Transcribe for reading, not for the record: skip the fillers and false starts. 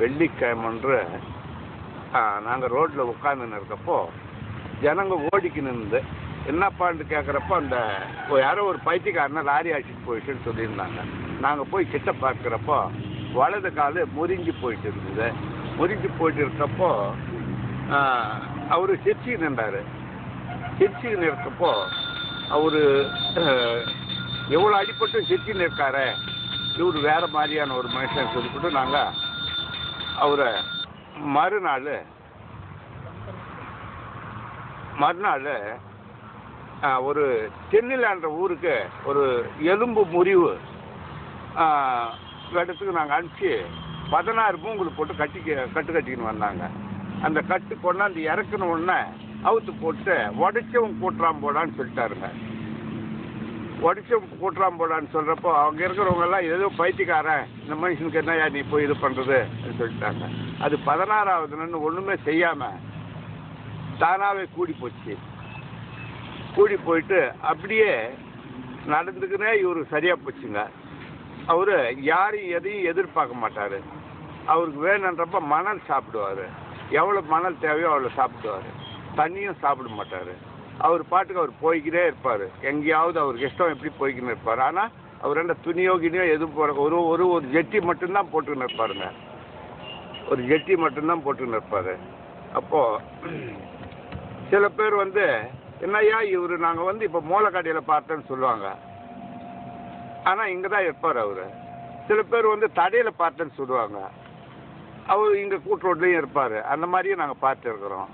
வெள்ளிக்கிழமன்று நாங்கள் ரோட்டில் உட்காந்துன்னு இருக்கப்போ ஜனங்க ஓடிக்கு நின்று என்னப்பான்னு கேட்குறப்போ அந்த யாரோ ஒரு பைத்தியக்காரனை லாரி அடிச்சுட்டு போயிட்டுன்னு சொல்லியிருந்தாங்க. நாங்கள் போய் கிட்ட பார்க்குறப்போ வலது கால் முறிஞ்சு போயிட்டு இருந்தது. முறிஞ்சு போயிட்டு இருக்கப்போ அவர் சிரிச்சுக்கு நின்றார். சிரிச்சுக்கு இருக்கப்போ அவர் எவ்வளோ அடிப்பட்டு சிரிச்சுன்னு இருக்காரு, இவர் வேறு மாதிரியான ஒரு மனுஷன் சொல்லிவிட்டு நாங்கள் அவரை மறுநாள் ஒரு சென்னிலான்ற ஊருக்கு ஒரு எலும்பு முறிவு இடத்துக்கு நாங்கள் அனுப்பிச்சு 16 மூங்கல் போட்டு கட்டிக்கின்னு வந்தாங்க. அந்த கட்டு கொண்டாந்து இறக்குன உடனே அவுத்து போட்டு உடைச்சவன் கூட்டுறான் போடான்னு சொல்லிட்டாருங்க. உடைச்சவன் கூட்டுறான் போடான்னு சொல்கிறப்போ அவங்க இருக்கிறவங்கெல்லாம் ஏதோ பைத்தியக்காரன், இந்த மனுஷனுக்கு என்னையா நீ போய் இது பண்ணுறது சொல்லிட்டாங்க. அது 16வது ஒன்றுமே செய்யாமல் தானாகவே கூடி போச்சு. கூடி போயிட்டு அப்படியே நடந்துக்குனே இவர் சரியாக போச்சுங்க. அவர் யாரையும் எதையும் எதிர்பார்க்க மாட்டார். அவருக்கு வேணுன்றப்ப மணல் சாப்பிடுவார். எவ்வளோ மணல் தேவையோ அவ்வளோ சாப்பிடுவார். தண்ணியும் சாப்பிட மாட்டார். அவர் பாட்டுக்கு அவர் போய்க்கிட்டே இருப்பார். எங்கேயாவது அவருக்கு இஷ்டம் எப்படி போய்க்கின்னு இருப்பார். ஆனால் அவர் என்ன துணியோ கிணியோ எதுவும் போகிற ஒரு ஜெட்டி மட்டும்தான் போட்டுன்னு இருப்பாருங்க. ஒரு ஜெட்டி மட்டும்தான் போட்டுன்னு இருப்பார். அப்போது சில பேர் என்னையா இவர் நாங்கள் இப்போ மூளைக்கடையில் பார்த்தேன்னு சொல்லுவாங்க. ஆனால் இங்கே தான் இருப்பார் அவர். சில பேர் தடையில் பார்த்தேன்னு சொல்லுவாங்க. அவர் இங்கே கூட்டு ரோட்லேயும் இருப்பார். அந்த மாதிரியும் நாங்கள் பார்த்துருக்குறோம்.